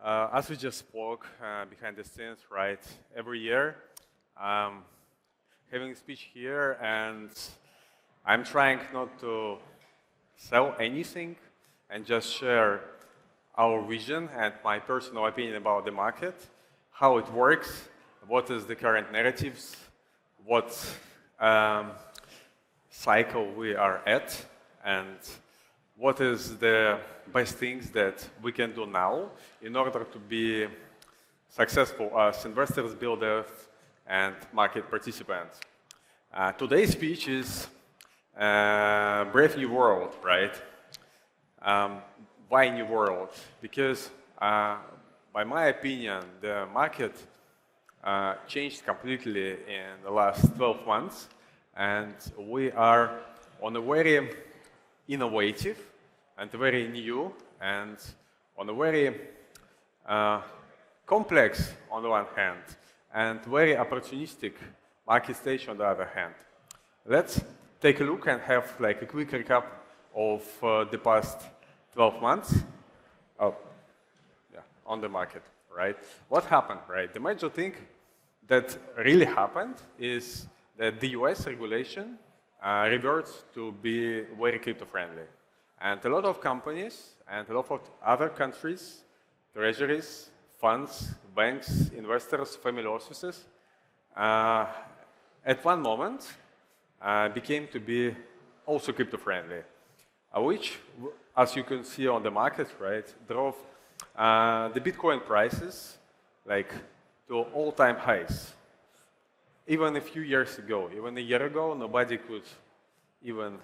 As we just spoke behind the scenes, right? Every year, having a speech here, and I'm trying not to sell anything and just share our vision and my personal opinion about the market, how it works, what is the current narratives, what cycle we are at, and what is the best things that we can do now in order to be successful as investors, builders, and market participants. Today's speech is Brave New World, right? Why New World? Because, by my opinion, the market changed completely in the last 12 months, and we are on a very innovative and very new and on a very complex on the one hand and very opportunistic market stage on the other hand. Let's take a look and have like a quick recap of the past 12 months on the market, right? What happened, right? The major thing that really happened is that the US regulation reverts to be very crypto-friendly. And a lot of companies and a lot of other countries, treasuries, funds, banks, investors, family offices, at one moment became to be also crypto-friendly, which, as you can see on the market, right, drove the Bitcoin prices like to all-time highs. Even a few years ago, even a year ago, nobody could even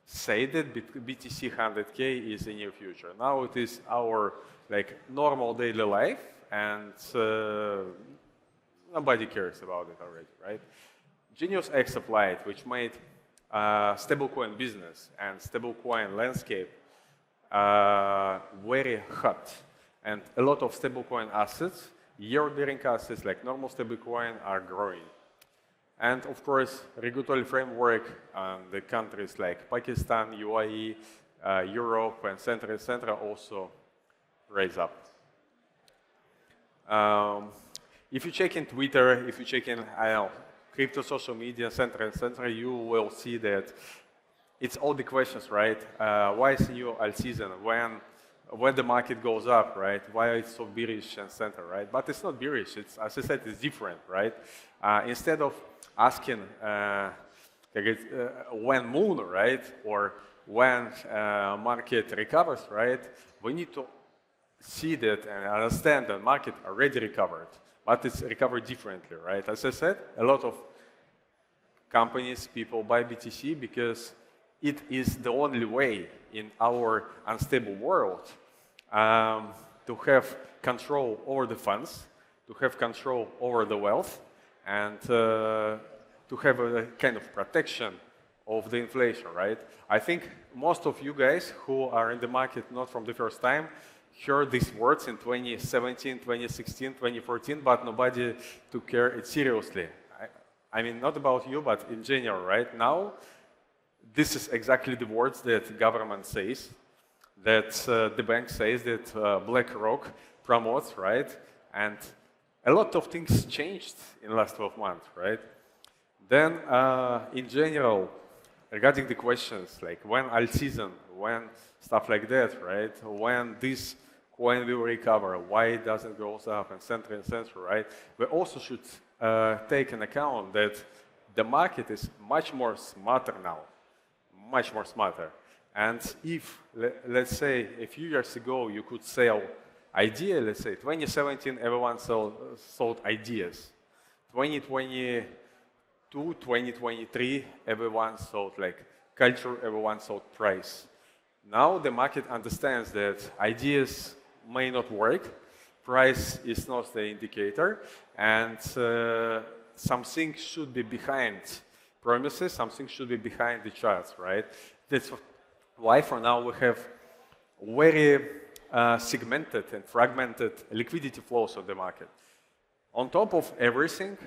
say that BTC 100K is the near future. Now it is our like normal daily life, and nobody cares about it already, right? Genius X applied, which made stablecoin business and stablecoin landscape very hot, and a lot of stablecoin assets, year-bearing assets like normal stablecoin, are growing. And of course, regulatory framework the countries like Pakistan, UAE, Europe, and etc. also raise up. If you check in Twitter, if you check in, I don't know, crypto social media, etc., you will see that it's all the questions, right? Why is new alt season? When the market goes up, right? Why it's so bearish, etc., right? But it's not bearish. It's, as I said, it's different, right? Instead of asking when moon, right, or when market recovers, right, we need to see that and understand that market already recovered, but it's recovered differently, right? As I said, a lot of companies, people buy BTC because it is the only way in our unstable world to have control over the funds, to have control over the wealth, and to have a kind of protection of the inflation, right? I think most of you guys who are in the market not from the first time heard these words in 2017, 2016, 2014, but nobody took care it seriously. I mean, not about you, but in general, right? Now, this is exactly the words that the government says, that the bank says, that BlackRock promotes, right? And a lot of things changed in the last 12 months, right? Then, in general, regarding the questions, like when alt season, when stuff like that, right? When this coin will recover, why it doesn't go up, etc., right? We also should take into account that the market is much more smarter now, much more smarter. And if, let's say, a few years ago, you could sell idea, let's say 2017, everyone sold ideas. 2022, 2023, everyone sold like culture, everyone sold price. Now the market understands that ideas may not work, price is not the indicator, and something should be behind promises, something should be behind the charts, right? That's why for now we have very segmented and fragmented liquidity flows of the market. On top of everything,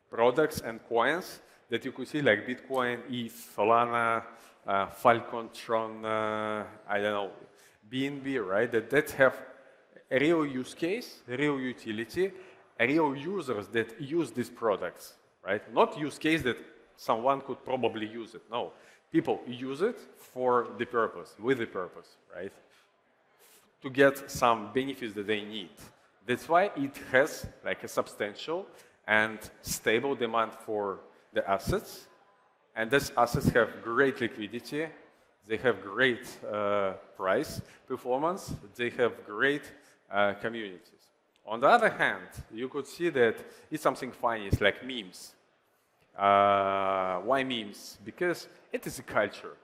products and coins that you could see like Bitcoin, ETH, Solana, Falcon, Tron, I don't know, BNB, right? That have a real use case, a real utility, a real users that use these products, right? Not use case that someone could probably use it. No, people use it for the purpose, with the purpose, right? To get some benefits that they need. That's why it has like a substantial and stable demand for the assets. And these assets have great liquidity. They have great price performance. They have great communities. On the other hand, you could see that it's something funny. It's like memes. Why memes? Because it is a culture.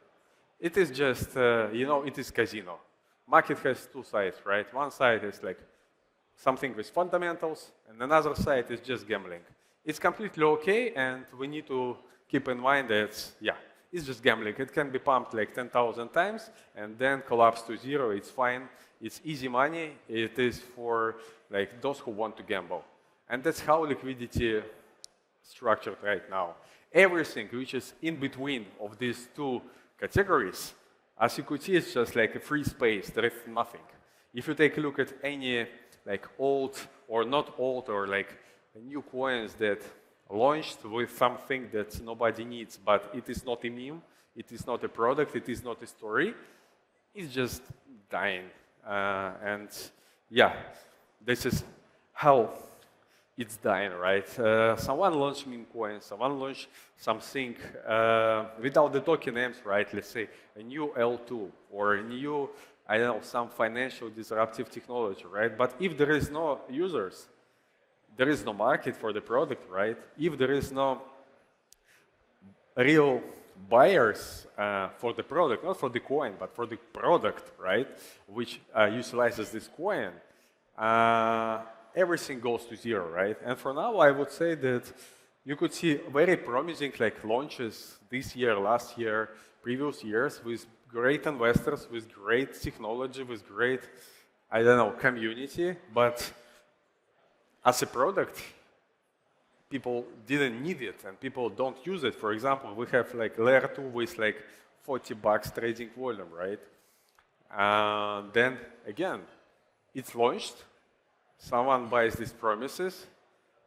It is just, it is casino. Market has two sides, right? One side is like something with fundamentals, and another side is just gambling. It's completely okay, and we need to keep in mind that, it's just gambling. It can be pumped like 10,000 times and then collapse to zero. It's fine. It's easy money. It is for like those who want to gamble. And that's how liquidity is structured right now. Everything which is in between of these two categories, as you could see, it's just like a free space. There is nothing. If you take a look at any like old or not old or like new coins that launched with something that nobody needs, but it is not a meme, it is not a product, it is not a story, it's just dying. And this is how it's dying, right? Someone launched meme coins, someone launched something without the token names, right? Let's say a new L2 or a new, I don't know, some financial disruptive technology, right? But if there is no users, there is no market for the product, right? If there is no real buyers for the product, not for the coin, but for the product, right, which utilizes this coin, everything goes to zero, right? And for now, I would say that you could see very promising like launches this year, last year, previous years with great investors, with great technology, with great, I don't know, community, but as a product, people didn't need it and people don't use it. For example, we have like layer 2 with like $40 trading volume, right? Then again, it's launched, someone buys these promises,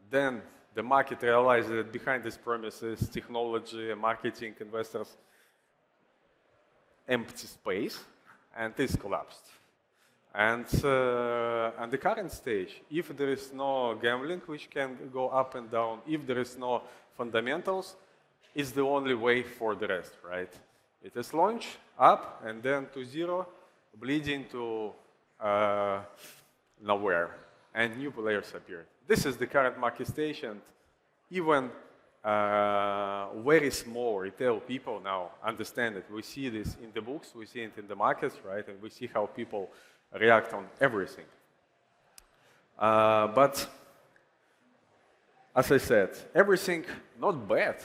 then the market realizes that behind these promises, technology, marketing, investors, empty space, and this collapsed. And the current stage, if there is no gambling, which can go up and down, if there is no fundamentals, it's the only way for the rest, right? It is launch, up, and then to zero, bleeding to nowhere, and new players appear. This is the current market stage, and even very small retail people now understand it. We see this in the books, we see it in the markets, right? And we see how people react on everything. But as I said, everything not bad,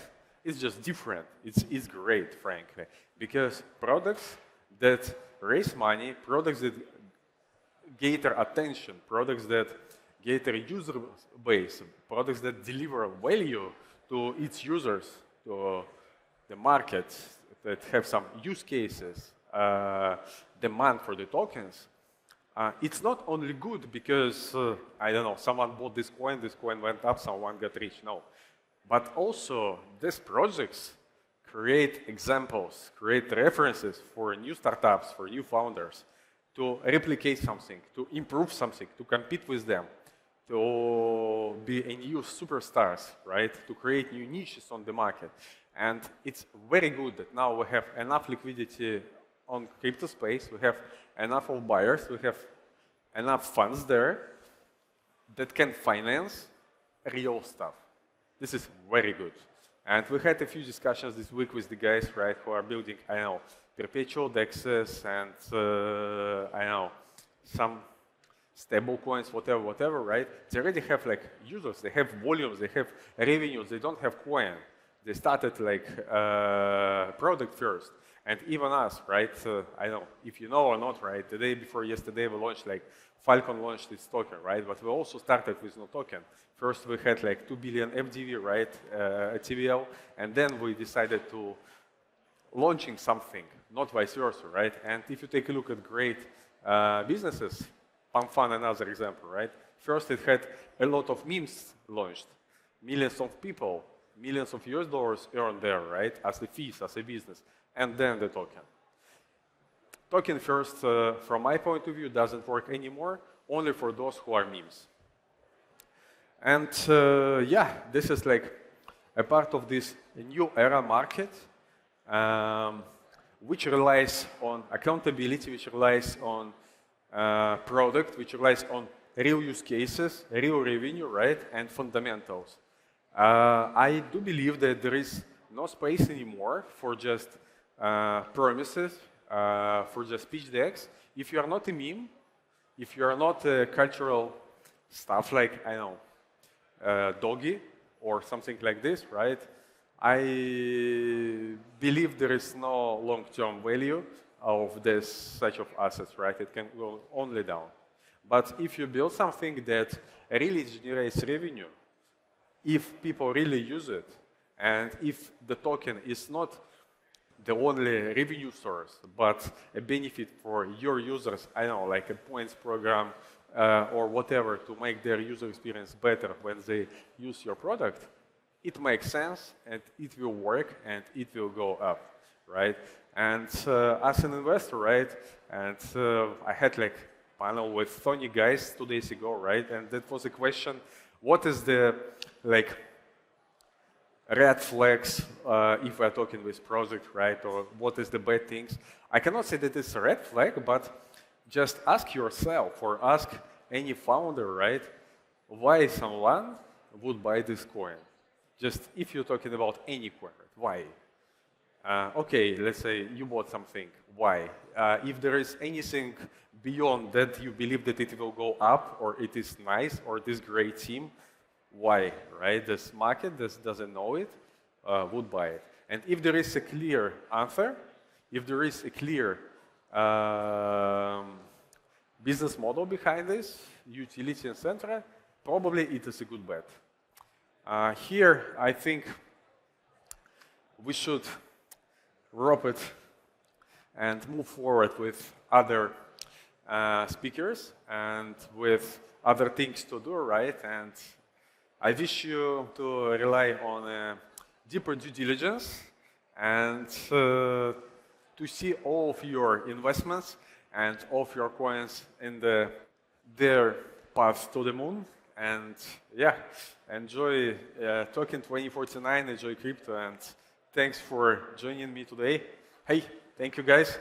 it's just different. It's great, frankly, because products that raise money, products that gather attention, products that gather user base, products that deliver value to its users, to the market, that have some use cases, demand for the tokens. It's not only good because, I don't know, someone bought this coin went up, someone got rich, no. But also, these projects create examples, create references for new startups, for new founders, to replicate something, to improve something, to compete with them, to be a new superstars, right? To create new niches on the market. And it's very good that now we have enough liquidity on crypto space, we have enough of buyers, we have enough funds there that can finance real stuff. This is very good. And we had a few discussions this week with the guys, right, who are building, I know, perpetual dexes and, I know, some stable coins, whatever, right? They already have like users, they have volumes, they have revenues, they don't have coin. They started like product first. And even us, right? I don't know if you know or not, right? The day before yesterday, we launched like Falcon launched its token, right? But we also started with no token. First, we had like 2 billion FDV, right? TVL, and then we decided to launching something, not vice versa, right? And if you take a look at great businesses, Pump another example, right? First, it had a lot of memes launched, millions of people, millions of US dollars earned there, right? As the fees, as a business, and then the token. Token first, from my point of view, doesn't work anymore, only for those who are memes. And yeah, this is like a part of this new era market, which relies on accountability, which relies on product, which relies on real use cases, real revenue, right, and fundamentals. I do believe that there is no space anymore for just promises, for just pitch decks. If you are not a meme, if you are not a cultural stuff like, I don't know, doggy or something like this, right? I believe there is no long-term value of this such of assets, right? It can go only down. But if you build something that really generates revenue, if people really use it, and if the token is not the only revenue source, but a benefit for your users, I don't know, like a points program or whatever to make their user experience better when they use your product, it makes sense and it will work and it will go up, right? And as an investor, right, and I had like panel with Tony guys 2 days ago, right, and that was a question, what is the like red flags if we're talking with project, right, or what is the bad things? I cannot say that it's a red flag, but just ask yourself or ask any founder, right, why someone would buy this coin? Just if you're talking about any coin, why? Okay, let's say you bought something, why? If there is anything beyond that you believe that it will go up, or it is nice, or this great team, why, right? This market doesn't know it, would buy it. And if there is a clear answer, if there is a clear business model behind this, utility, etc., probably it is a good bet. Here, I think we should wrap it and move forward with other speakers and with other things to do, right? And I wish you to rely on deeper due diligence and to see all of your investments and all of your coins in their path to the moon. And yeah, enjoy TOKEN2049, enjoy crypto, and thanks for joining me today. Hey, thank you guys.